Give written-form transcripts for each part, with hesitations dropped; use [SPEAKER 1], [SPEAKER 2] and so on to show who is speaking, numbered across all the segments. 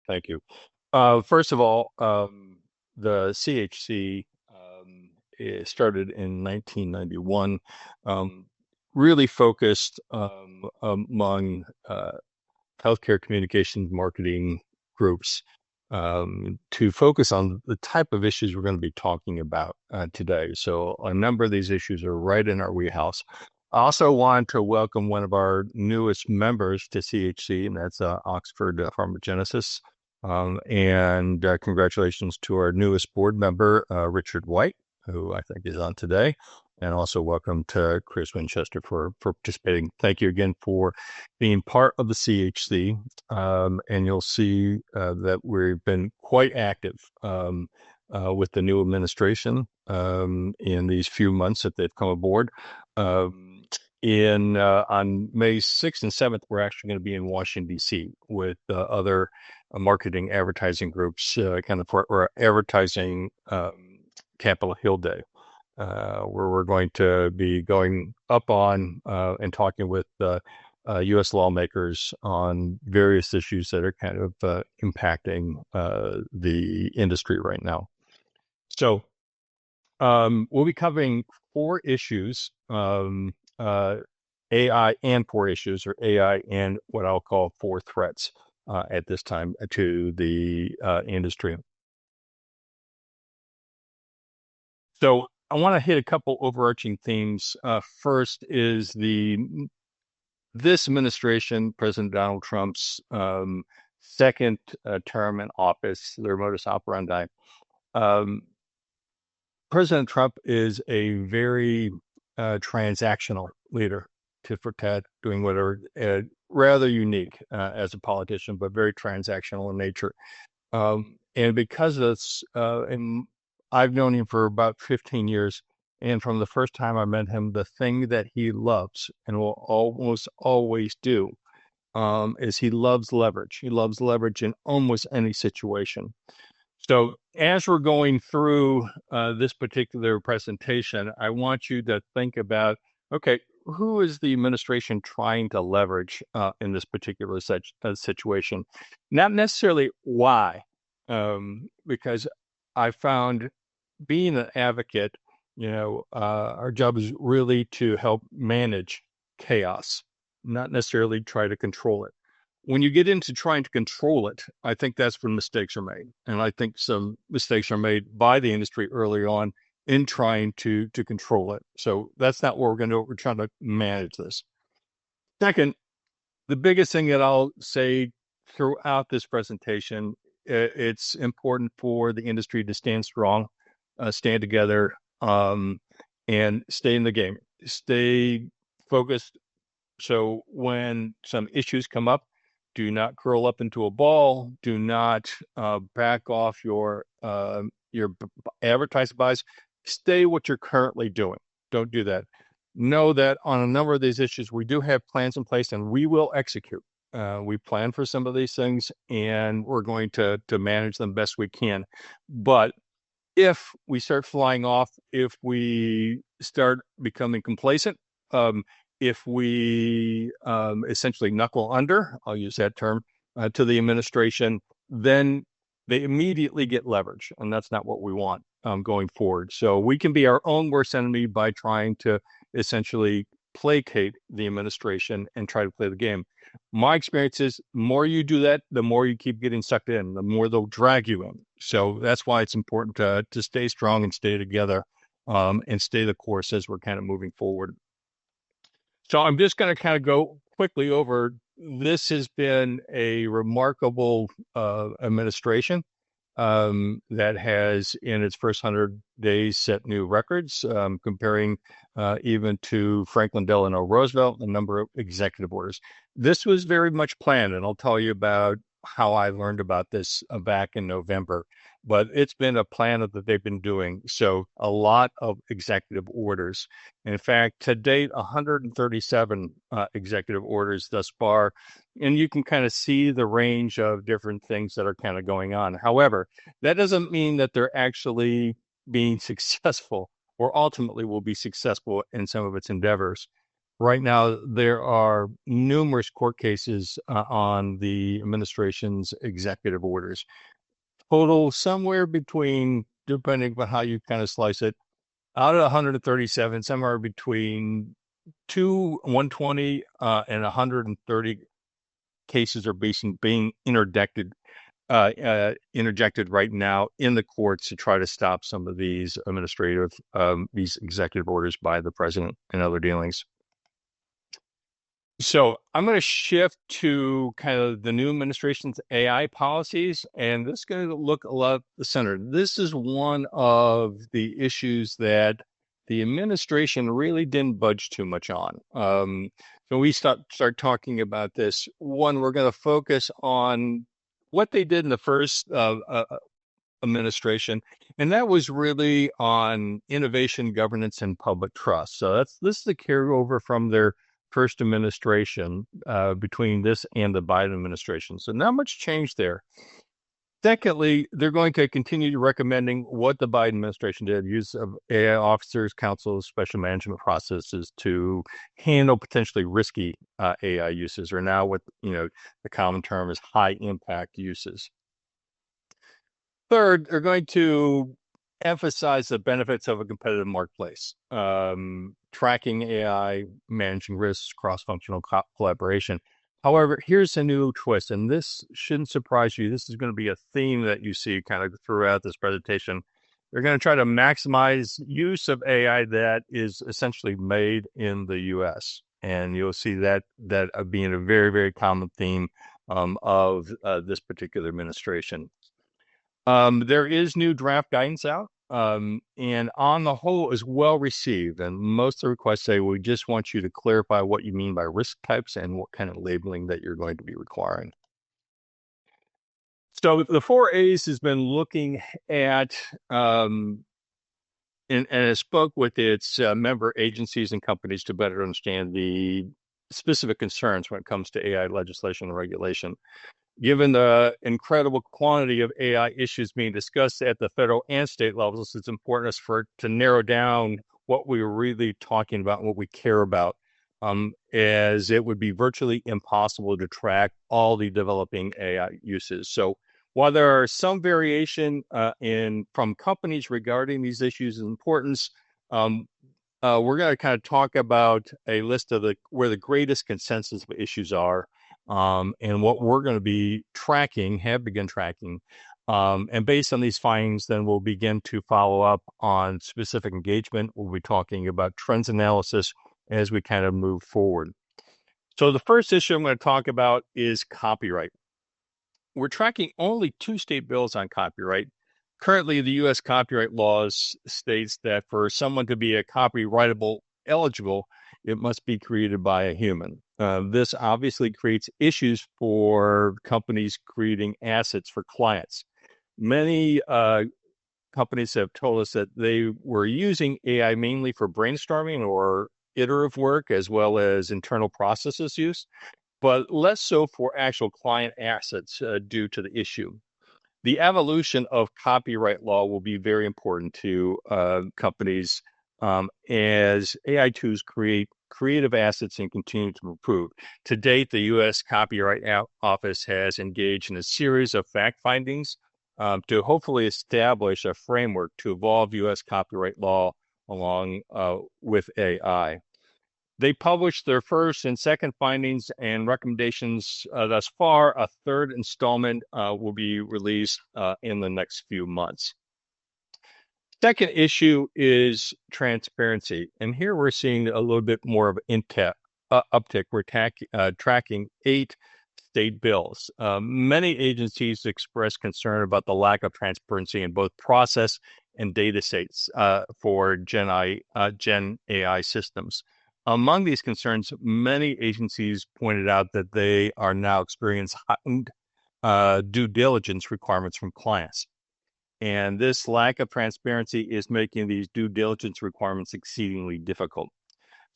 [SPEAKER 1] Thank you. First of all, the CHC it started in 1991, um, really focused among healthcare communications marketing groups to focus on the type of issues we're going to be talking about today. So a number of these issues are right in our wheelhouse. I also want to welcome one of our newest members to CHC, and that's Oxford Pharmagenesis. And congratulations to our newest board member, Richard White, who I think is on today. And also welcome to Chris Winchester for participating. Thank you again for being part of the CHC. And you'll see that we've been quite active with the new administration in these few months that they've come aboard. In On May 6th and 7th, we're actually going to be in Washington, D.C. with other marketing advertising groups, kind of for our advertising Capitol Hill Day, where we're going to be going up on and talking with U.S. lawmakers on various issues that are kind of impacting the industry right now. So we'll be covering four issues, AI and four issues, or AI and what I'll call four threats at this time to the industry. So I want to hit a couple overarching themes. First is this administration, President Donald Trump's second term in office, their modus operandi. President Trump is a very transactional leader, tit for tat, doing whatever, rather unique as a politician, but very transactional in nature. And because of this, and I've known him for about 15 years, and from the first time I met him, the thing that he loves and will almost always do is he loves leverage. He loves leverage in almost any situation. So as we're going through this particular presentation, I want you to think about, okay, who is the administration trying to leverage in this particular situation? Not necessarily why, because I found being an advocate, our job is really to help manage chaos, not necessarily try to control it. When you get into trying to control it, I think that's when mistakes are made. And I think some mistakes are made by the industry early on in trying to control it. So that's not what we're going to do. We're trying to manage this. Second, the biggest thing that I'll say throughout this presentation, it's important for the industry to stand strong, stand together, and stay in the game, stay focused. So when some issues come up, do not curl up into a ball. Do not back off your advertising buys. Stay what you're currently doing. Don't do that. Know that on a number of these issues, we do have plans in place, and we will execute. We plan for some of these things, and we're going to manage them best we can. But if we start flying off, if we start becoming complacent, if we essentially knuckle under, I'll use that term, to the administration, then they immediately get leverage. And that's not what we want going forward. So we can be our own worst enemy by trying to essentially placate the administration and try to play the game. My experience is the more you do that, the more you keep getting sucked in, the more they'll drag you in. So that's why it's important to stay strong and stay together and stay the course as we're kind of moving forward. So I'm just going to kind of go quickly over. This has been a remarkable administration that has, in its first 100 days, set new records, comparing even to Franklin Delano Roosevelt, a number of executive orders. This was very much planned, and I'll tell you about how I learned about this back in November. But it's been a plan that they've been doing. So a lot of executive orders. In fact, to date, 137 executive orders thus far. And you can kind of see the range of different things that are kind of going on. However, that doesn't mean that they're actually being successful or ultimately will be successful in some of its endeavors. Right now, there are numerous court cases on the administration's executive orders. Total somewhere between, depending on how you kind of slice it, out of 137, somewhere between 120 and 130 cases are being interjected right now in the courts to try to stop some of these these executive orders by the president and other dealings. So I'm going to shift to kind of the new administration's AI policies, and this is going to look a lot the center. This is one of the issues that the administration really didn't budge too much on. So we start talking about this. One, we're going to focus on what they did in the first administration, and that was really on innovation, governance, and public trust. So this is the carryover from their first administration between this and the Biden administration. So not much change there. Secondly, they're going to continue recommending what the Biden administration did, use of AI officers, counsels, special management processes to handle potentially risky AI uses, or now what the common term is high impact uses. Third, they're going to emphasize the benefits of a competitive marketplace, tracking AI, managing risks, cross-functional collaboration. However, here's a new twist, and this shouldn't surprise you. This is going to be a theme that you see kind of throughout this presentation. They're going to try to maximize use of AI that is essentially made in the U.S., and you'll see that being a very, very common theme of this particular administration. There is new draft guidance out, and on the whole is well received. And most of the requests say, we just want you to clarify what you mean by risk types and what kind of labeling that you're going to be requiring. So the 4As has been looking at and it spoke with its member agencies and companies to better understand the specific concerns when it comes to AI legislation and regulation. Given the incredible quantity of AI issues being discussed at the federal and state levels, it's important to narrow down what we're really talking about and what we care about, as it would be virtually impossible to track all the developing AI uses. So while there are some variation from companies regarding these issues' importance, we're going to kind of talk about a list of where the greatest consensus of issues are, and what we're going to be have begun tracking. And based on these findings, then we'll begin to follow up on specific engagement. We'll be talking about trends analysis as we kind of move forward. So the first issue I'm going to talk about is copyright. We're tracking only 2 state bills on copyright. Currently, the U.S. copyright laws states that for someone to be a copyrightable eligible, it must be created by a human. This obviously creates issues for companies creating assets for clients. Many companies have told us that they were using AI mainly for brainstorming or iterative work, as well as internal processes use, but less so for actual client assets due to the issue. The evolution of copyright law will be very important to companies as AI tools create creative assets and continue to improve. To date, the U.S. Copyright Office has engaged in a series of fact findings to hopefully establish a framework to evolve U.S. copyright law along with AI. They published their first and second findings and recommendations thus far. A third installment will be released in the next few months. Second issue is transparency. And here we're seeing a little bit more of an uptick. We're tracking 8 state bills. Many agencies express concern about the lack of transparency in both process and data sets for Gen AI systems. Among these concerns, many agencies pointed out that they are now experiencing heightened due diligence requirements from clients. And this lack of transparency is making these due diligence requirements exceedingly difficult.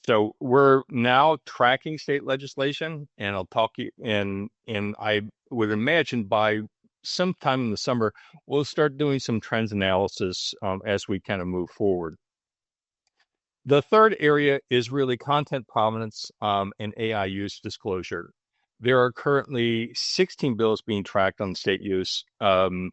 [SPEAKER 1] So we're now tracking state legislation, and I'll talk you, and I would imagine by sometime in the summer, we'll start doing some trends analysis as we kind of move forward. The third area is really content provenance and AI use disclosure. There are currently 16 bills being tracked on state use on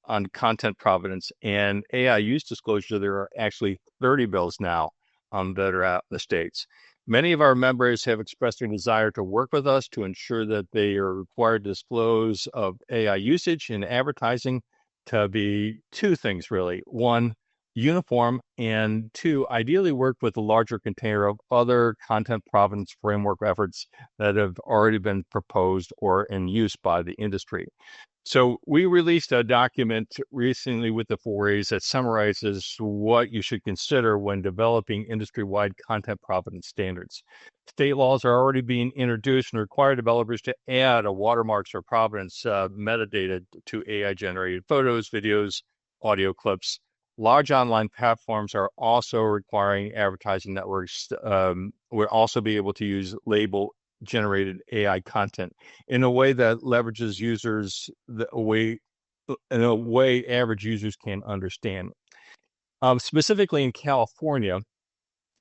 [SPEAKER 1] on content provenance and AI use disclosure. There are actually 30 bills now that are out in the states. Many of our members have expressed their desire to work with us to ensure that they are required to disclose of AI usage in advertising to be two things really. One, uniform, and two, ideally work with a larger container of other content provenance framework efforts that have already been proposed or in use by the industry. So we released a document recently with the 4As that summarizes what you should consider when developing industry-wide content provenance standards. State laws are already being introduced and require developers to add a watermarks or provenance metadata to AI-generated photos, videos, audio clips. Large online platforms are also requiring advertising networks will also be able to use label generated AI content in a way that leverages users in a way average users can understand. Specifically in California,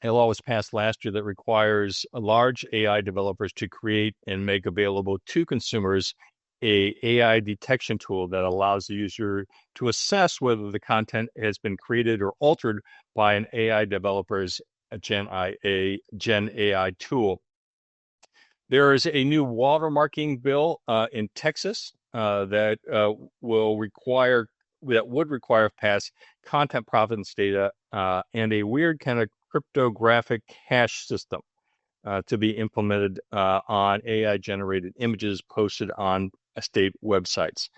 [SPEAKER 1] a law was passed last year that requires large AI developers to create and make available to consumers a AI detection tool that allows the user to assess whether the content has been created or altered by an AI developer's Gen AI tool. There is a new watermarking bill in Texas that would require pass content provenance data and a weird kind of cryptographic hash system to be implemented on AI generated images posted on state websites.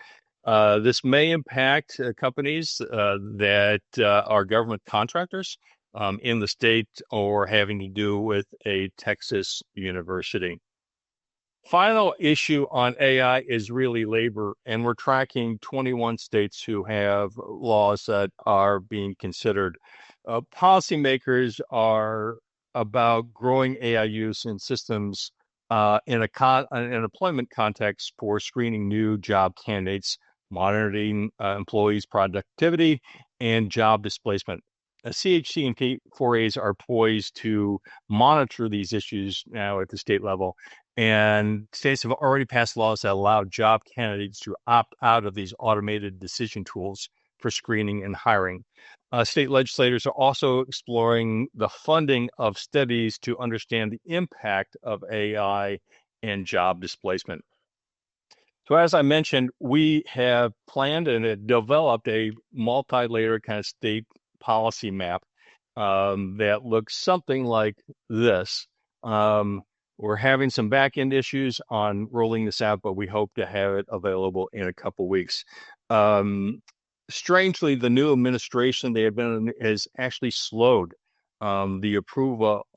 [SPEAKER 1] This may impact companies that are government contractors in the state or having to do with a Texas university. Final issue on AI is really labor, and we're tracking 21 states who have laws that are being considered. Policymakers are about growing AI use in systems in an employment context for screening new job candidates, monitoring employees' productivity, and job displacement. CHC and P4As are poised to monitor these issues now at the state level. And states have already passed laws that allow job candidates to opt out of these automated decision tools for screening and hiring. State legislators are also exploring the funding of studies to understand the impact of AI and job displacement. So as I mentioned, we have planned and developed a multi-layered kind of state policy map that looks something like this. We're having some back-end issues on rolling this out, but we hope to have it available in a couple weeks. Strangely, the new administration they have been in has actually slowed the approval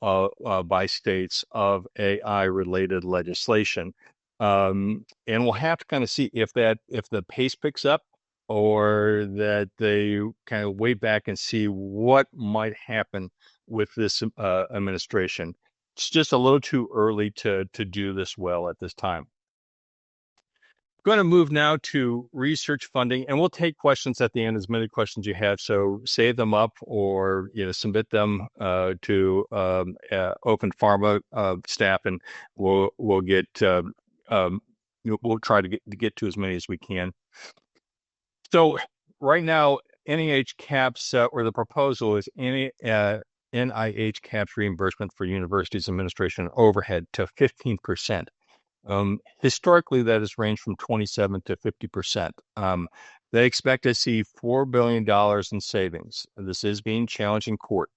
[SPEAKER 1] by states of AI-related legislation. And we'll have to kind of see if the pace picks up or that they kind of wait back and see what might happen with this administration. It's just a little too early to do this well at this time. I'm going to move now to research funding, and we'll take questions at the end, as many questions you have. So save them up or submit them to Open Pharma staff, and we'll get we'll try to get to as many as we can. So right now, NIH caps or the proposal is NIH caps reimbursement for universities administration overhead to 15%. Historically, that has ranged from 27 to 50%. They expect to see $4 billion in savings. This is being challenged in court.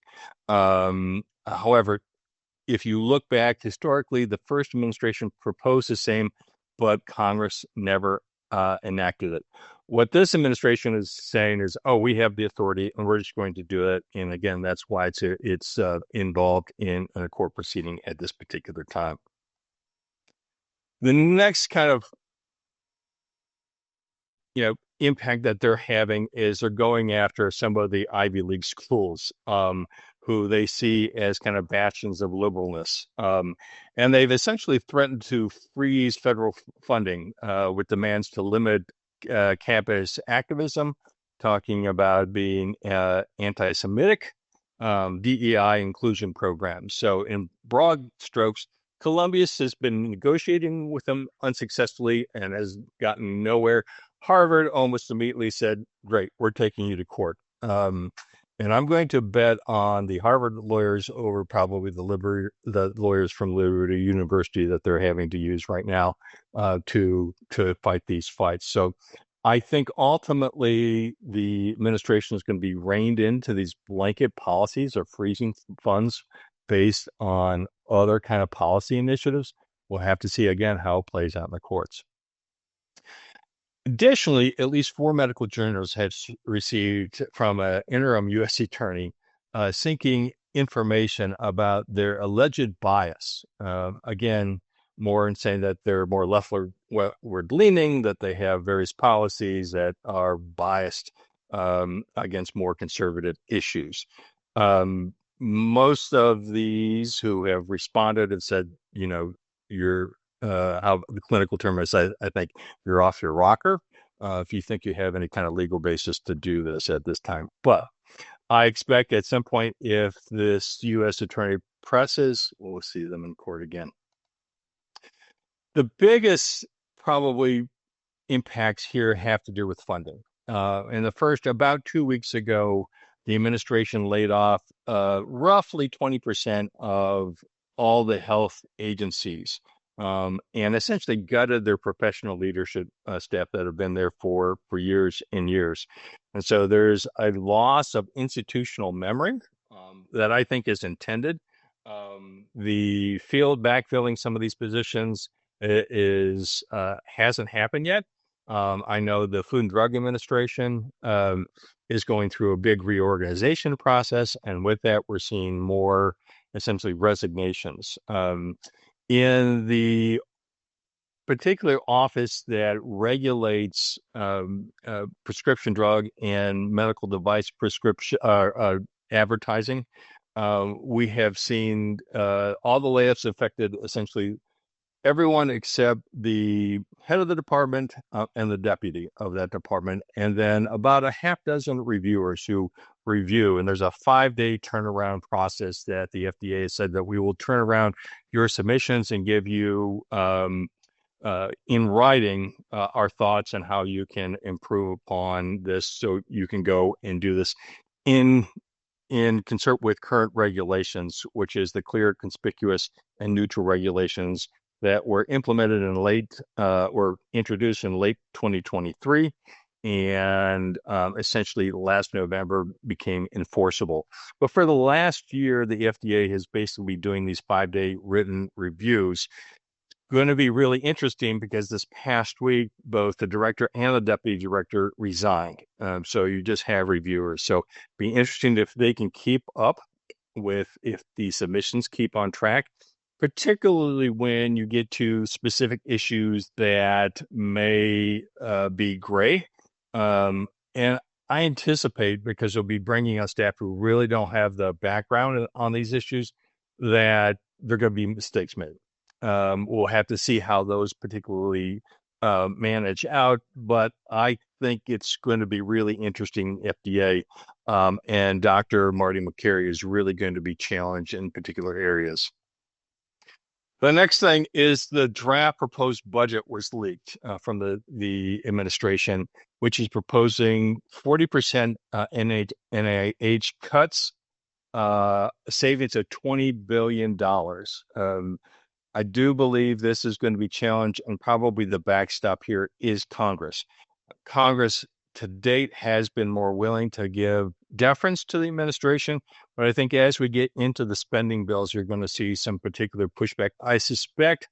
[SPEAKER 1] However, if you look back historically, the first administration proposed the same, but Congress never enacted it. What this administration is saying is, oh, we have the authority and we're just going to do it. And again, that's why it's involved in a court proceeding at this particular time. The next kind of impact that they're having is they're going after some of the Ivy League schools who they see as kind of bastions of liberalness. And they've essentially threatened to freeze federal funding with demands to limit campus activism, talking about being anti-Semitic, DEI inclusion programs. So in broad strokes, Columbia has been negotiating with them unsuccessfully and has gotten nowhere. Harvard almost immediately said, great, we're taking you to court. And I'm going to bet on the Harvard lawyers over probably the lawyers from Liberty University that they're having to use right now to fight these fights. So I think ultimately the administration is going to be reined into these blanket policies of freezing funds based on other kind of policy initiatives. We'll have to see again how it plays out in the courts. Additionally, at least 4 medical journals have received from an interim U.S. attorney seeking information about their alleged bias. Again, more in saying that they're more leftward leaning, that they have various policies that are biased against more conservative issues. Most of these who have responded have said, you're how the clinical term is, I think you're off your rocker if you think you have any kind of legal basis to do this at this time. But I expect at some point, if this U.S. attorney presses, we'll see them in court again. The biggest probably impacts here have to do with funding. In the first, about 2 weeks ago, the administration laid off roughly 20% of all the health agencies and essentially gutted their professional leadership staff that have been there for years and years. And so there's a loss of institutional memory that I think is intended. The field backfilling some of these positions hasn't happened yet. I know the Food and Drug Administration is going through a big reorganization process, and with that, we're seeing more essentially resignations. In the particular office that regulates prescription drug and medical device prescription advertising, we have seen all the layoffs affected essentially everyone except the head of the department and the deputy of that department, and then about a half dozen reviewers who review. And there's a 5-day turnaround process that the FDA has said that we will turn around your submissions and give you in writing our thoughts on how you can improve upon this so you can go and do this in concert with current regulations, which is the clear, conspicuous, and neutral regulations that were implemented in or introduced in late 2023 and essentially last November became enforceable. But for the last year, the FDA has basically been doing these 5-day written reviews. Going to be really interesting because this past week, both the director and the deputy director resigned. So you just have reviewers. So be interesting if they can keep up if the submissions keep on track, particularly when you get to specific issues that may be gray. And I anticipate, because they'll be bringing on staff who really don't have the background on these issues, that there are going to be mistakes made. We'll have to see how those particularly manage out, but I think it's going to be really interesting. FDA and Dr. Marty Makary is really going to be challenged in particular areas. The next thing is the draft proposed budget was leaked from the administration, which is proposing 40% NIH cuts, savings of $20 billion. I do believe this is going to be challenged, and probably the backstop here is Congress. Congress to date has been more willing to give deference to the administration, but I think as we get into the spending bills, you're going to see some particular pushback. I suspect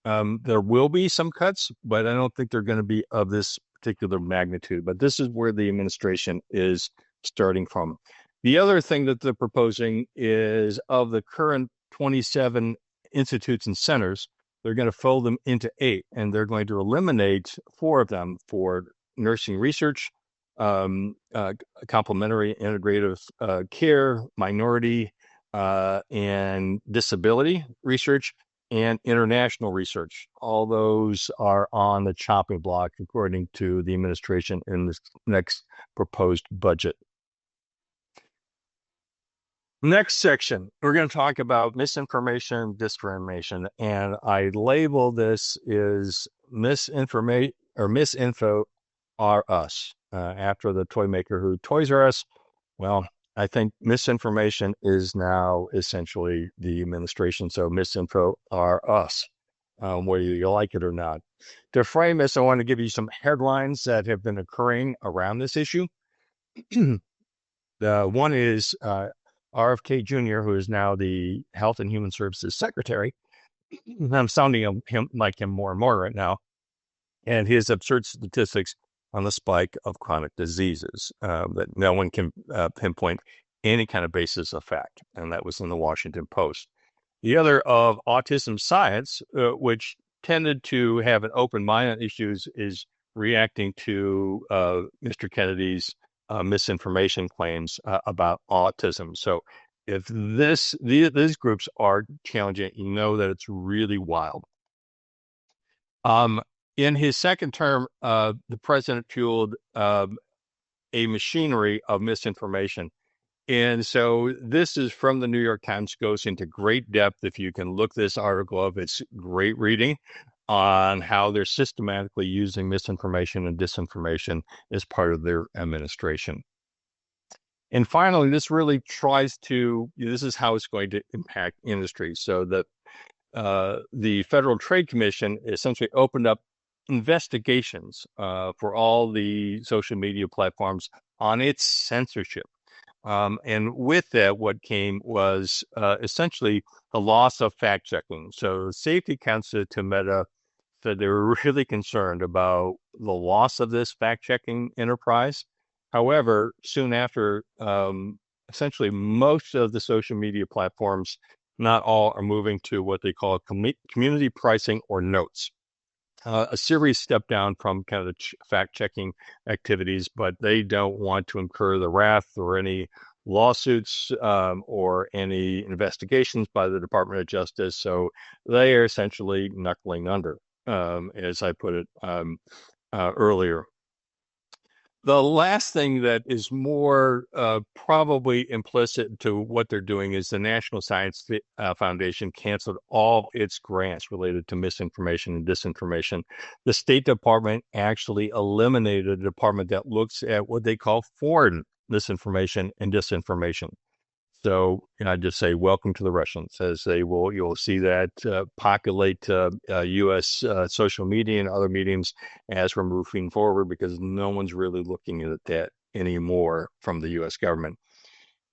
[SPEAKER 1] there will be some cuts, but I don't think they're going to be of this particular magnitude. But this is where the administration is starting from. The other thing that they're proposing is, of the current 27 institutes and centers, they're going to fold them into 8, and they're going to eliminate 4 of them for nursing research, complementary integrative care, minority and disability research, and international research. All those are on the chopping block, according to the administration in this next proposed budget. Next section, we're going to talk about misinformation, disinformation, and I label this is misinformation or misinfo are us. After the toy maker who Toys R Us, well, I think misinformation is now essentially the administration. So misinfo are us, whether you like it or not. To frame this, I want to give you some headlines that have been occurring around this issue. The one is RFK Jr., who is now the Health and Human Services Secretary. I'm sounding him like him more and more right now. And his absurd statistics on the spike of chronic diseases that no one can pinpoint any kind of basis of fact. And that was in the Washington Post. The other of autism science, which tended to have an open mind on issues, is reacting to Mr. Kennedy's misinformation claims about autism. So if these groups are challenging, you know that it's really wild. In his second term, the president fueled a machinery of misinformation. And so this is from the New York Times, goes into great depth. If you can look this article up, it's great reading on how they're systematically using misinformation and disinformation as part of their administration. And finally, this really tries to, this is how it's going to impact industry. So that the Federal Trade Commission essentially opened up investigations for all the social media platforms on its censorship. And with that, what came was essentially the loss of fact checking. So Safety Council to Meta said they were really concerned about the loss of this fact checking enterprise. However, soon after, essentially most of the social media platforms, not all, are moving to what they call community pricing or notes. A serious step down from kind of the fact-checking activities, but they don't want to incur the wrath or any lawsuits or any investigations by the Department of Justice. So they are essentially knuckling under, as I put it earlier. The last thing that is more probably implicit to what they're doing is the National Science Foundation canceled all its grants related to misinformation and disinformation. The State Department actually eliminated a department that looks at what they call foreign misinformation and disinformation. So, I just say, welcome to the Russians, as you'll see that populate U.S. Social media and other mediums as we're moving forward, because no one's really looking at that anymore from the U.S. government.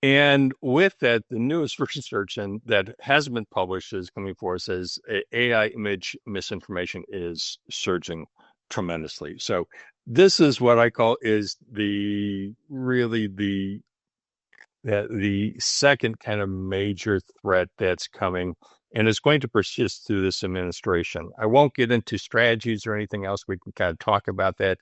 [SPEAKER 1] And with that, the newest research that hasn't been published is coming forward, says AI image misinformation is surging tremendously. So this is what I call is the second kind of major threat that's coming, and it's going to persist through this administration. I won't get into strategies or anything else. We can kind of talk about that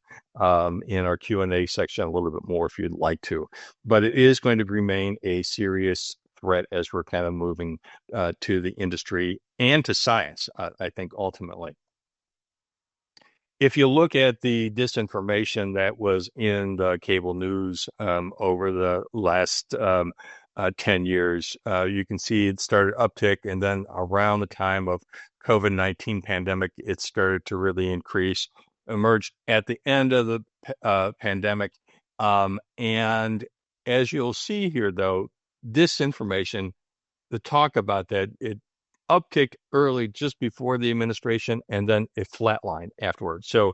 [SPEAKER 1] in our Q&A section a little bit more if you'd like to. But it is going to remain a serious threat as we're kind of moving to the industry and to science, I think, ultimately. If you look at the disinformation that was in the cable news over the last 10 years, you can see it started uptick, and then around the time of COVID-19 pandemic, it started to really increase, emerged at the end of the pandemic. And as you'll see here, though, disinformation, the talk about that, it uptick early just before the administration, and then it flatlined afterwards. So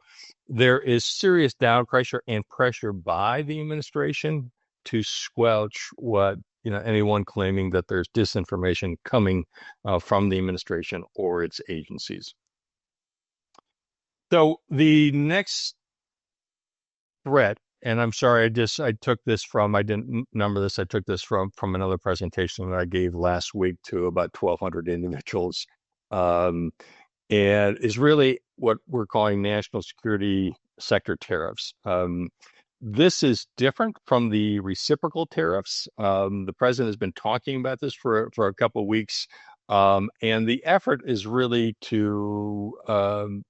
[SPEAKER 1] there is serious down pressure and pressure by the administration to squelch what anyone claiming that there's disinformation coming from the administration or its agencies. So the next threat, and I'm sorry, I took this from, I didn't number this, I took this from another presentation that I gave last week to about 1,200 individuals, and is really what we're calling national security sector tariffs. This is different from the reciprocal tariffs. The president has been talking about this for a couple of weeks. And the effort is really to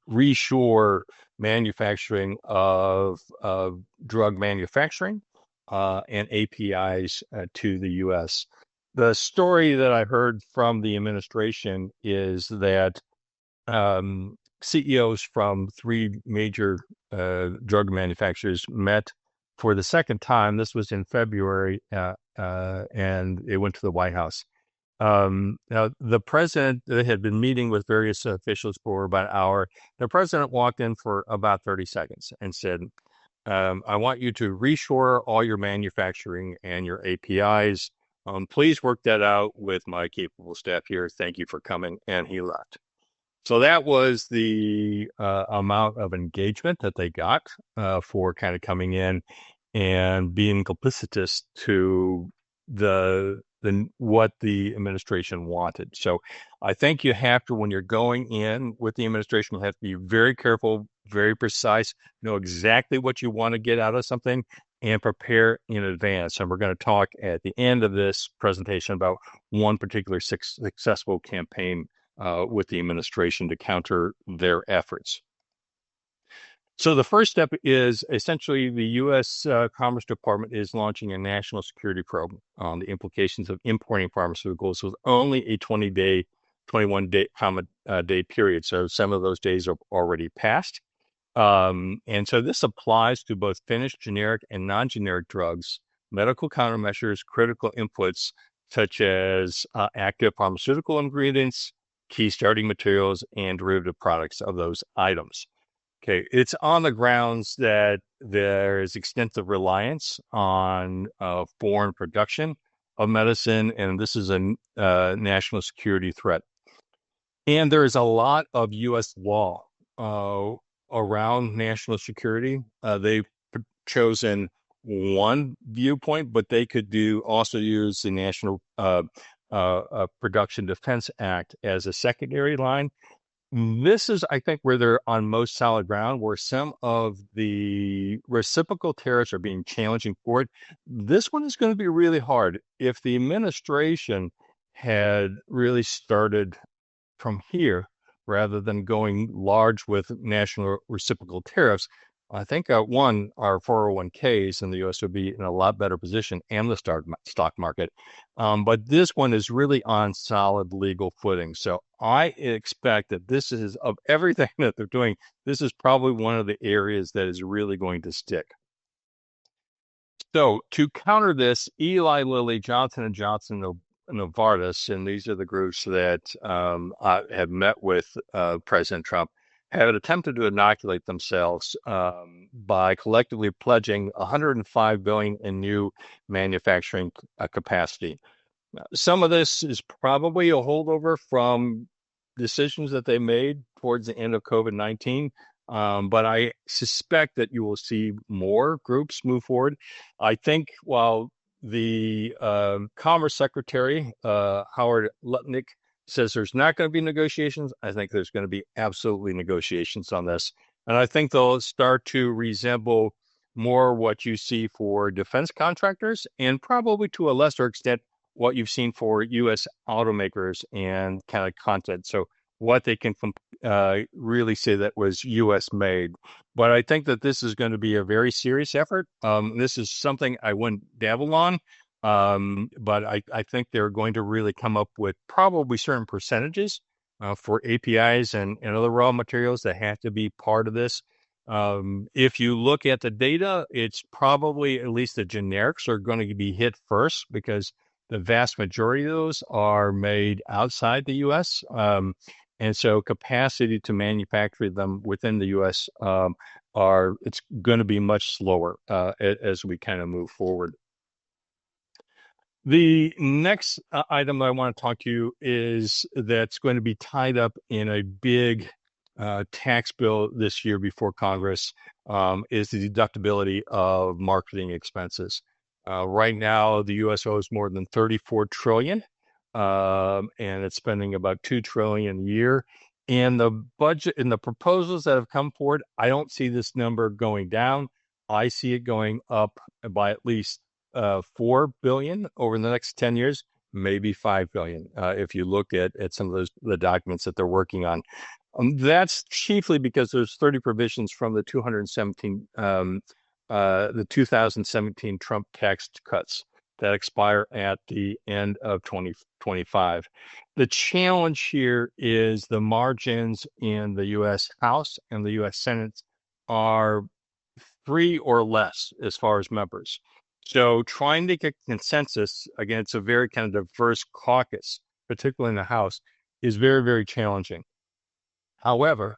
[SPEAKER 1] reshore manufacturing of drug manufacturing and APIs to the U.S. The story that I heard from the administration is that CEOs from three major drug manufacturers met for the second time. This was in February, and it went to the White House. Now, the president had been meeting with various officials for about an hour. The president walked in for about 30 seconds and said, I want you to reshore all your manufacturing and your APIs. Please work that out with my capable staff here. Thank you for coming. And he left. So that was the amount of engagement that they got for kind of coming in and being complicitous to the what the administration wanted. So I think you have to, when you're going in with the administration, you have to be very careful, very precise, know exactly what you want to get out of something, and prepare in advance. And we're going to talk at the end of this presentation about one particular successful campaign with the administration to counter their efforts. So the first step is essentially the U.S. Commerce Department is launching a national security probe on the implications of importing pharmaceuticals with only a 21-day period. So some of those days are already passed. And so this applies to both finished generic and non-generic drugs, medical countermeasures, critical inputs, such as active pharmaceutical ingredients, key starting materials, and derivative products of those items. Okay, it's on the grounds that there is extensive reliance on foreign production of medicine, and this is a national security threat. And there is a lot of U.S. law around national security. They've chosen one viewpoint, but they could also use the National Production Defense Act as a secondary line. This is, I think, where they're on most solid ground, where some of the reciprocal tariffs are being challenging for it. This one is going to be really hard. If the administration had really started from here rather than going large with national reciprocal tariffs, I think our 401ks in the U.S. would be in a lot better position, and the stock market. But this one is really on solid legal footing. So I expect that this is, of everything that they're doing, this is probably one of the areas that is really going to stick. So to counter this, Eli Lilly, Johnson & Johnson, Novartis, and these are the groups that have met with President Trump, have attempted to inoculate themselves by collectively pledging $105 billion in new manufacturing capacity. Some of this is probably a holdover from decisions that they made towards the end of COVID-19. But I suspect that you will see more groups move forward. I think while the Commerce Secretary, Howard Lutnick, says there's not going to be negotiations, I think there's going to be absolutely negotiations on this. And I think they'll start to resemble more what you see for defense contractors, and probably to a lesser extent what you've seen for U.S. automakers and kind of content. So what they can really say that was U.S. made. But I think that this is going to be a very serious effort. This is something I wouldn't dabble on, but I think they're going to really come up with probably certain percentages for APIs and other raw materials that have to be part of this. If you look at the data, it's probably at least the generics are going to be hit first, because the vast majority of those are made outside the U.S. And so capacity to manufacture them within the U.S. It's going to be much slower as we kind of move forward. The next item I want to talk to you is that's going to be tied up in a big tax bill this year before Congress, is the deductibility of marketing expenses. Right now, the U.S. owes more than $34 trillion, and it's spending about $2 trillion a year. And the budget and the proposals that have come forward, I don't see this number going down. I see it going up by at least $4 billion over the next 10 years, maybe 5 billion. If you look at some of the documents that they're working on, that's chiefly because there's 30 provisions from the 2017 Trump tax cuts that expire at the end of 2025. The challenge here is the margins in the U.S. House and the U.S. Senate are three or less as far as members. So trying to get consensus, again, it's a very kind of diverse caucus, particularly in the House, is very, very challenging. However,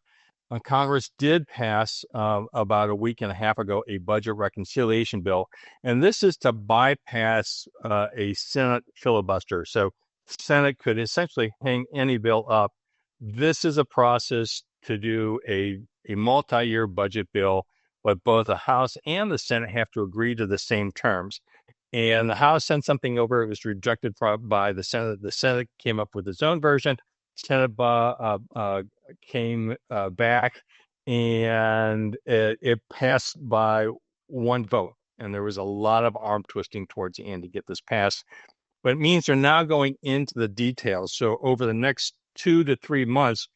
[SPEAKER 1] Congress did pass about a week and a half ago a budget reconciliation bill, and this is to bypass a Senate filibuster. So the Senate could essentially hang any bill up. This is a process to do a multi-year budget bill, but both the House and the Senate have to agree to the same terms. And the House sent something over. It was rejected by the Senate. The Senate came up with its own version. Senate came back, and it passed by one vote. And there was a lot of arm twisting towards the end to get this passed. But it means they're now going into the details. So over the next 2 to 3 months,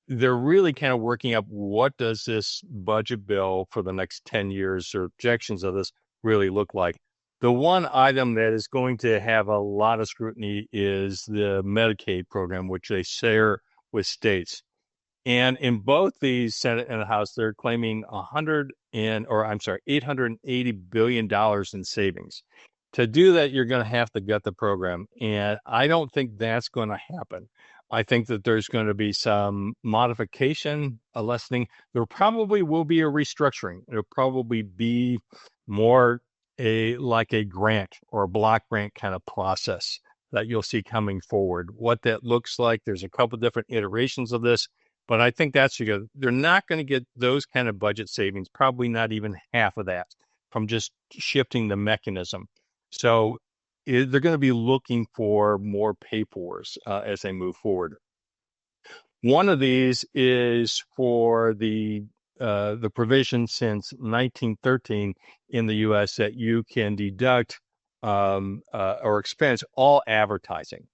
[SPEAKER 1] they're really kind of working up what does this budget bill for the next 10 years or projections of this really look like. The one item that is going to have a lot of scrutiny is the Medicaid program, which they share with states. And in both the Senate and the House, they're claiming $880 billion in savings. To do that, you're going to have to gut the program. And I don't think that's going to happen. I think that there's going to be some modification, a lessening. There probably will be a restructuring. It'll probably be more like a grant or a block grant kind of process that you'll see coming forward. What that looks like, there's a couple different iterations of this, but I think they're not going to get those kind of budget savings, probably not even half of that from just shifting the mechanism. So they're going to be looking for more pay fors as they move forward. One of these is for the provision since 1913 in the U.S. that you can deduct or expense all advertising.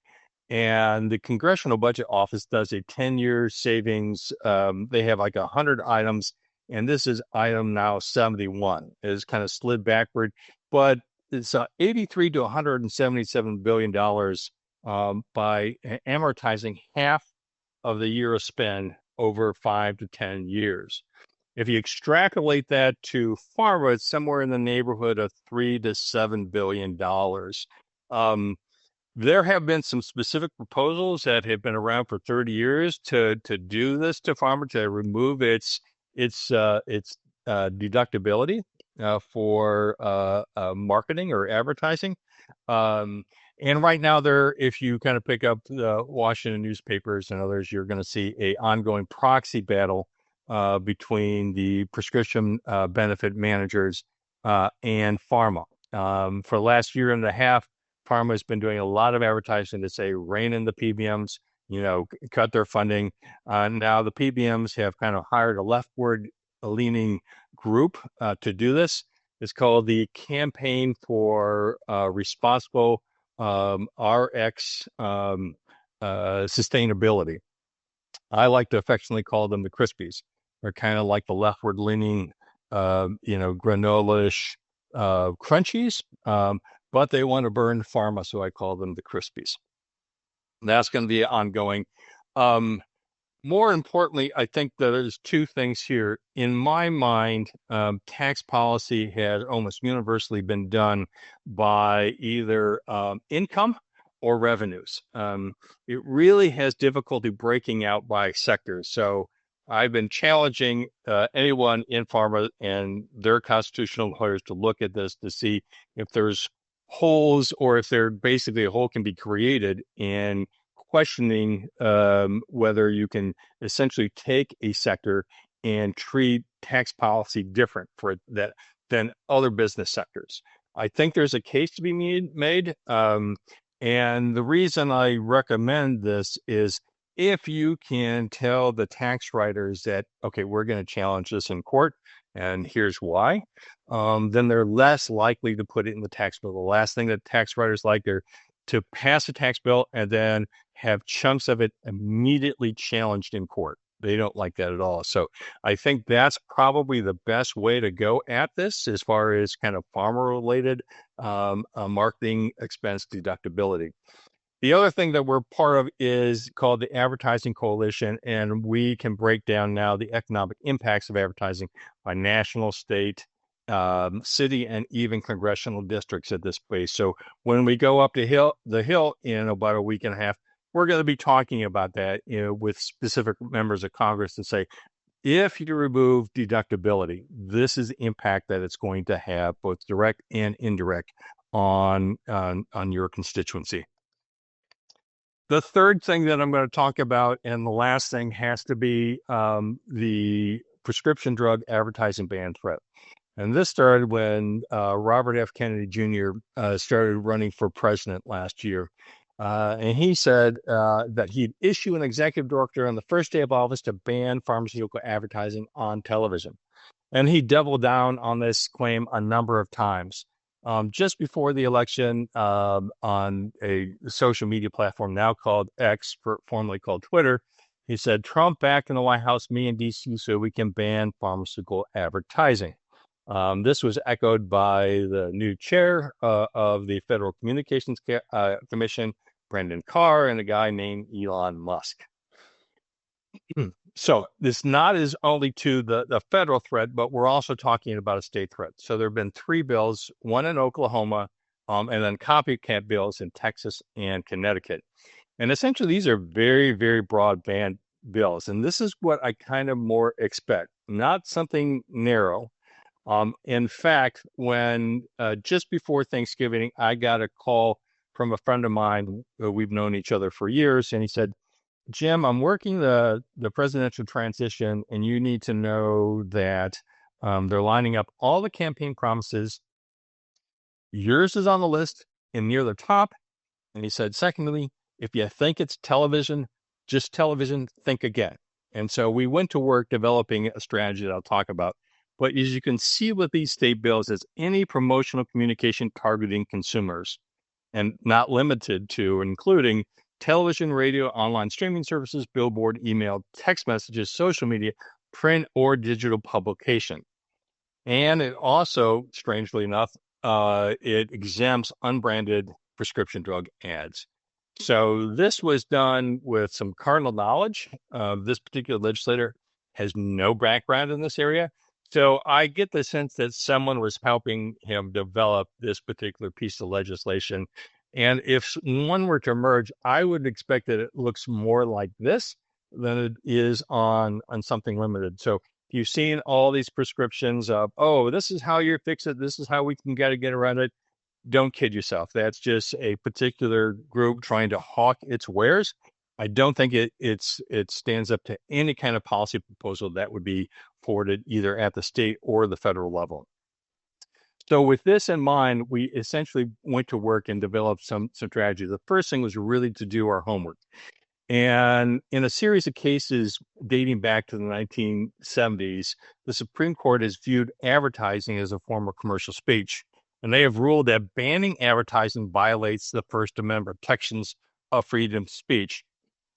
[SPEAKER 1] And the Congressional Budget Office does a 10-year savings. They have like 100 items, and this is item now 71. It is kind of slid backward, but it's 83 to 177 billion dollars by amortizing half of the year of spend over 5 to 10 years. If you extrapolate that to Pharma, it's somewhere in the neighborhood of $3 to $7 billion. There have been some specific proposals that have been around for 30 years to do this to Pharma, to remove its deductibility for marketing or advertising. And right now, if you kind of pick up the Washington newspapers and others, you're going to see an ongoing proxy battle between the prescription benefit managers and Pharma. For the last year and a half, Pharma has been doing a lot of advertising to say rein in the PBMs, cut their funding. Now the PBMs have kind of hired a leftward leaning group to do this. It's called the Campaign for Responsible RX Sustainability. I like to affectionately call them the Crispies. They're kind of like the leftward leaning, granola-ish crunchies, but they want to burn Pharma, so I call them the Crispies. That's going to be ongoing. More importantly, I think that there's two things here. In my mind, tax policy has almost universally been done by either income or revenues. It really has difficulty breaking out by sectors. So I've been challenging anyone in Pharma and their constitutional lawyers to look at this to see if there's holes or if there basically a hole can be created in questioning whether you can essentially take a sector and treat tax policy different for that than other business sectors. I think there's a case to be made. And the reason I recommend this is if you can tell the tax writers that, okay, we're going to challenge this in court, and here's why, then they're less likely to put it in the tax bill. The last thing that tax writers like, to pass a tax bill and then have chunks of it immediately challenged in court. They don't like that at all. So I think that's probably the best way to go at this as far as kind of farmer related marketing expense deductibility. The other thing that we're part of is called the Advertising Coalition, and we can break down now the economic impacts of advertising by national, state, city, and even congressional districts at this place. So when we go up the hill in about a week and a half, we're going to be talking about that, with specific members of Congress to say, if you remove deductibility, this is the impact that it's going to have, both direct and indirect, on your constituency. The third thing that I'm going to talk about, and the last thing, has to be the prescription drug advertising ban threat. And this started when Robert F. Kennedy Jr. Started running for president last year. And he said that he'd issue an executive directive on the first day of office to ban pharmaceutical advertising on television. And he doubled down on this claim a number of times. Just before the election, on a social media platform now called X, formerly called Twitter, he said, "Trump back in the White House, me in D.C., so we can ban pharmaceutical advertising." This was echoed by the new chair of the Federal Communications Commission, Brendan Carr, and a guy named Elon Musk. So this not is only to the federal threat, but we're also talking about a state threat. So there have been 3 bills, one in Oklahoma, and then copycat bills in Texas and Connecticut. And essentially, these are very, very broadband bills. And this is what I kind of more expect, not something narrow. In fact, when just before Thanksgiving, I got a call from a friend of mine. We've known each other for years, and he said, "Jim, I'm working the presidential transition, and you need to know that they're lining up all the campaign promises. Yours is on the list and near the top." And he said, "Secondly, if you think it's television, just television, think again." And so we went to work developing a strategy that I'll talk about. But as you can see with these state bills, is any promotional communication targeting consumers, and not limited to, including television, radio, online streaming services, billboard, email, text messages, social media, print, or digital publication. And it also, strangely enough, it exempts unbranded prescription drug ads. So this was done with some cardinal knowledge. This particular legislator has no background in this area. So I get the sense that someone was helping him develop this particular piece of legislation. And if one were to emerge, I would expect that it looks more like this than it is on something limited. So you've seen all these prescriptions of, oh, this is how you fix it. This is how we can get around it. Don't kid yourself. That's just a particular group trying to hawk its wares. I don't think it stands up to any kind of policy proposal that would be forwarded either at the state or the federal level. So with this in mind, we essentially went to work and developed some strategies. The first thing was really to do our homework. And in a series of cases dating back to the 1970s, the Supreme Court has viewed advertising as a form of commercial speech. And they have ruled that banning advertising violates the First Amendment protections of freedom of speech.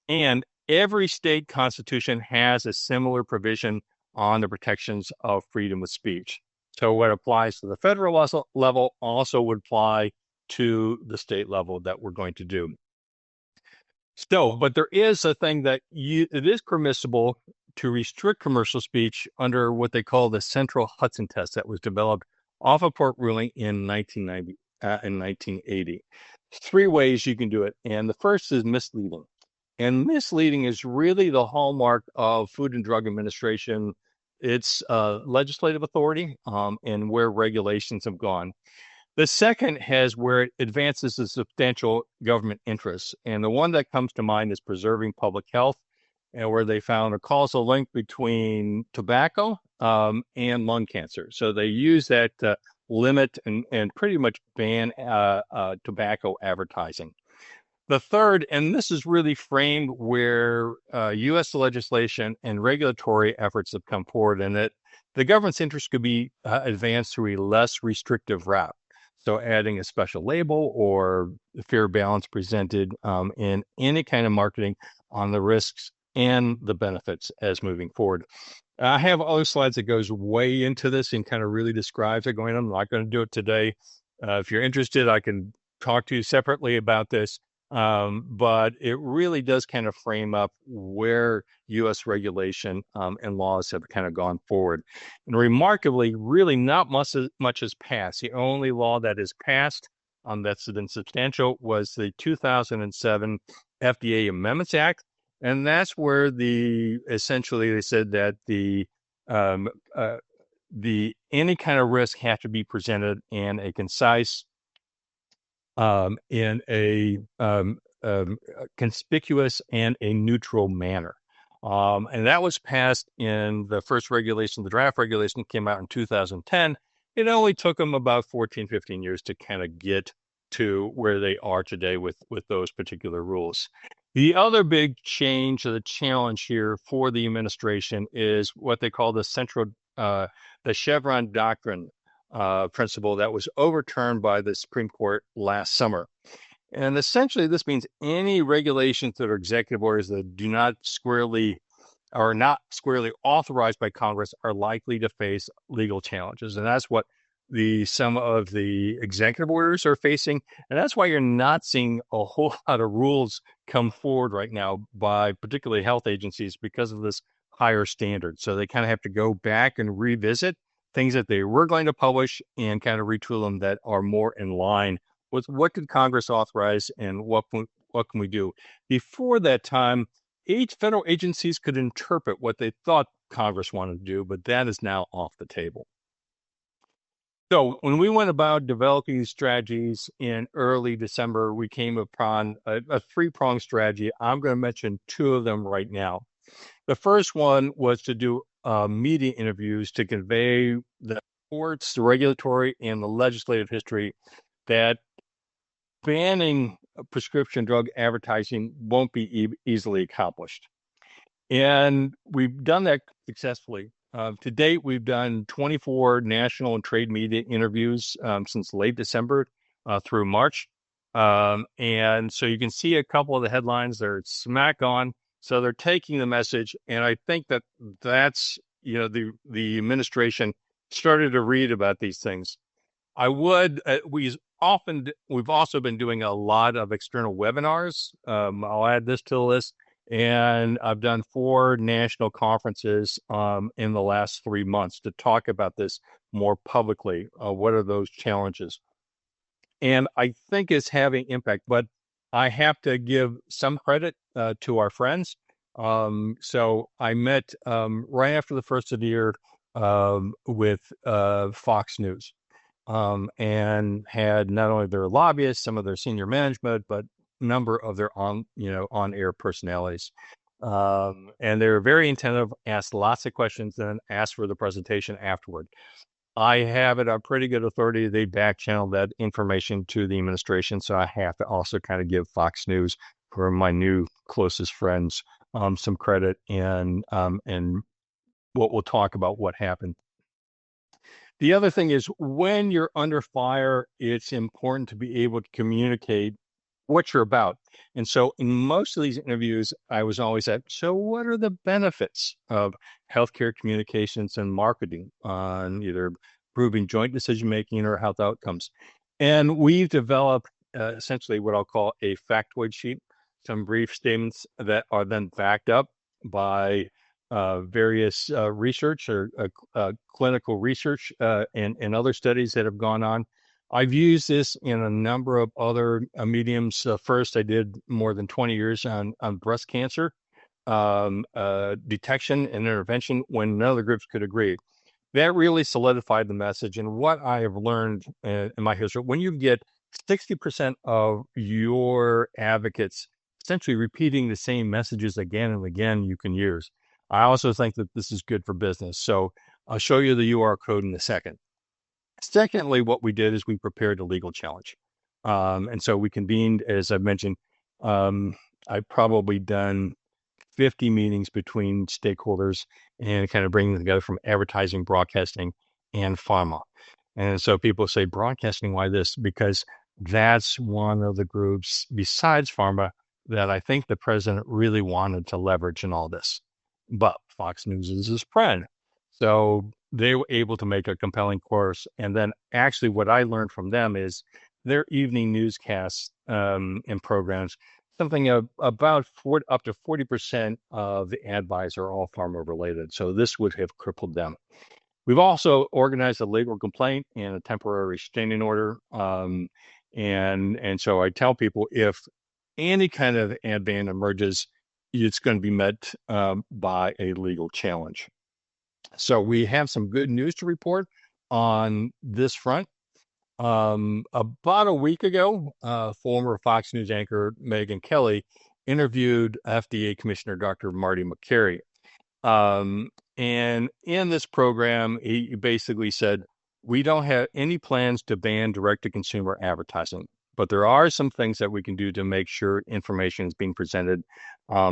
[SPEAKER 1] And every state constitution has a similar provision on the protections of freedom of speech. So what applies to the federal level also would apply to the state level that we're going to do. So, but there is a thing that it is permissible to restrict commercial speech under what they call the Central Hudson test that was developed off a court ruling in 1980. 3 ways you can do it. And the first is misleading. And misleading is really the hallmark of Food and Drug Administration. It's legislative authority and where regulations have gone. The second has where it advances a substantial government interest. And the one that comes to mind is preserving public health, and where they found a causal link between tobacco and lung cancer. So they use that limit and pretty much ban tobacco advertising. The third, and this is really framed where U.S. legislation and regulatory efforts have come forward, and that the government's interest could be advanced through a less restrictive route. So adding a special label or fair balance presented in any kind of marketing on the risks and the benefits as moving forward. I have other slides that goes way into this and kind of really describes it going on. I'm not going to do it today. If you're interested, I can talk to you separately about this. But it really does kind of frame up where U.S. regulation and laws have kind of gone forward. And remarkably, really not much has passed. The only law that is passed that's been substantial was the 2007 FDA Amendments Act. And that's where essentially they said that um, uh, the any kind of risk have to be presented in a concise, in a conspicuous and a neutral manner. And that was passed in the first regulation. The draft regulation came out in 2010. It only took them about 14, 15 years to kind of get to where they are today with those particular rules. The other big change or the challenge here for the administration is what they call the Chevron doctrine principle that was overturned by the Supreme Court last summer. And essentially, this means any regulations that are executive orders that do not squarely are not squarely authorized by Congress are likely to face legal challenges. And that's what some of the executive orders are facing. And that's why you're not seeing a whole lot of rules come forward right now by particularly health agencies because of this higher standard. So they kind of have to go back and revisit things that they were going to publish and kind of retool them that are more in line with what could Congress authorize and what can we do. Before that time, each federal agencies could interpret what they thought Congress wanted to do, but that is now off the table. So when we went about developing these strategies in early December, we came upon a three-pronged strategy. I'm going to mention two of them right now. The first one was to do media interviews to convey the courts, the regulatory, and the legislative history that banning prescription drug advertising won't be easily accomplished. And we've done that successfully. To date, we've done 24 national and trade media interviews since late December through March. And so you can see a couple of the headlines. They're smack on. So they're taking the message. And I think that's, the administration started to read about these things. We've also been doing a lot of external webinars. I'll add this to the list. And I've done 4 national conferences in the last 3 months to talk about this more publicly. What are those challenges? And I think it's having impact, but I have to give some credit to our friends. So I met right after the first of the year with Fox News. And had not only their lobbyists, some of their senior management, but a number of their on-air personalities. And they were very attentive, asked lots of questions, and asked for the presentation afterward. I have it on pretty good authority. They back channeled that information to the administration. So I have to also kind of give Fox News, who are my new closest friends, some credit and what we'll talk about what happened. The other thing is when you're under fire, it's important to be able to communicate what you're about. And so in most of these interviews, I was always at, so what are the benefits of healthcare communications and marketing on either improving joint decision-making or health outcomes? And we've developed essentially what I'll call a factoid sheet, some brief statements that are then backed up by various research or clinical research and other studies that have gone on. I've used this in a number of other mediums. First, I did more than 20 years on breast cancer detection and intervention when none of the groups could agree. That really solidified the message. And what I have learned in my history, when you get 60% of your advocates essentially repeating the same messages again and again, you can use. I also think that this is good for business. So I'll show you the UR code in a second. Secondly, what we did is we prepared a legal challenge. And so we convened, as I've mentioned, I've probably done 50 meetings between stakeholders and kind of bringing them together from advertising, broadcasting, and pharma. And so people say broadcasting, why this? Because that's one of the groups besides pharma that I think the president really wanted to leverage in all this. But Fox News is his friend. So they were able to make a compelling course. And then actually what I learned from them is their evening newscasts and programs, something about up to 40% of the ad buys are all pharma related. So this would have crippled them. We've also organized a legal complaint and a temporary restraining order. And so I tell people if any kind of ad ban emerges, it's going to be met by a legal challenge. So we have some good news to report on this front. About a week ago, former Fox News anchor Megyn Kelly interviewed FDA Commissioner Dr. Marty Makary. And in this program, he basically said, we don't have any plans to ban direct-to-consumer advertising, but there are some things that we can do to make sure information is being presented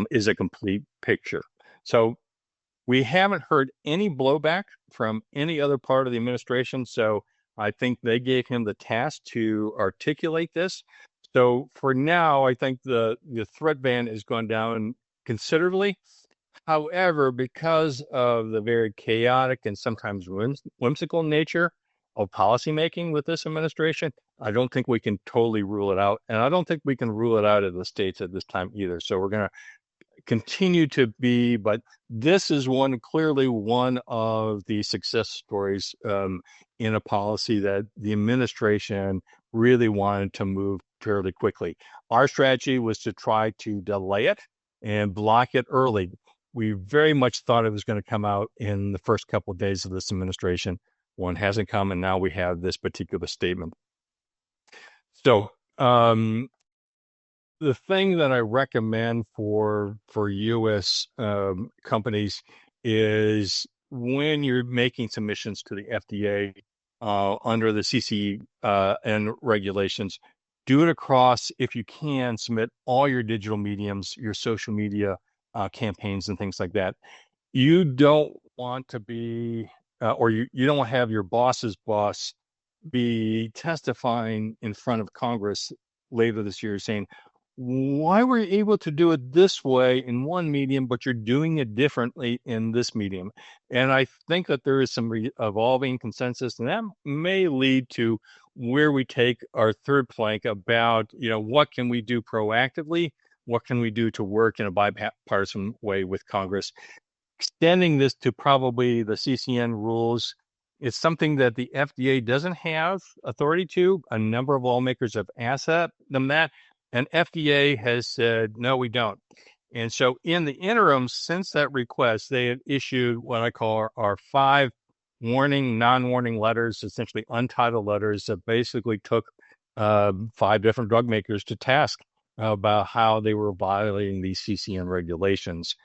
[SPEAKER 1] is a complete picture. So we haven't heard any blowback from any other part of the administration. So I think they gave him the task to articulate this. So for now, I think the threat ban has gone down considerably. However, because of the very chaotic and sometimes whimsical nature of policymaking with this administration, I don't think we can totally rule it out. And I don't think we can rule it out of the states at this time either. So we're going to continue to be, but this is clearly one of the success stories in a policy that the administration really wanted to move fairly quickly. Our strategy was to try to delay it and block it early. We very much thought it was going to come out in the first couple of days of this administration. One hasn't come, and now we have this particular statement. So the thing that I recommend for U.S. Companies is when you're making submissions to the FDA under the CCN regulations, do it across, if you can, submit all your digital mediums, your social media campaigns and things like that. You don't want to be, or you don't want to have your boss's boss be testifying in front of Congress later this year saying, why were you able to do it this way in one medium, but you're doing it differently in this medium? And I think that there is some evolving consensus, and that may lead to where we take our third plank about, what can we do proactively? What can we do to work in a bipartisan way with Congress? Extending this to probably the CCN rules. It's something that the FDA doesn't have authority to. A number of lawmakers have asked them that, and FDA has said, no, we don't. And so in the interim, since that request, they have issued what I call our 5 warning, non-warning letters, essentially untitled letters that basically took 5 different drug makers to task about how they were violating these CCN regulations,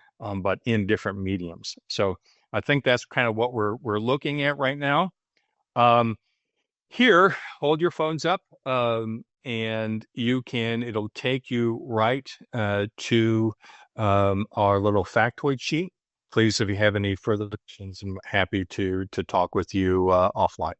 [SPEAKER 1] but in different mediums. So I think that's kind of what we're looking at right now. Here, hold your phones up, and it'll take you right to our little factoid sheet. Please, if you have any further questions, I'm happy to talk with you offline.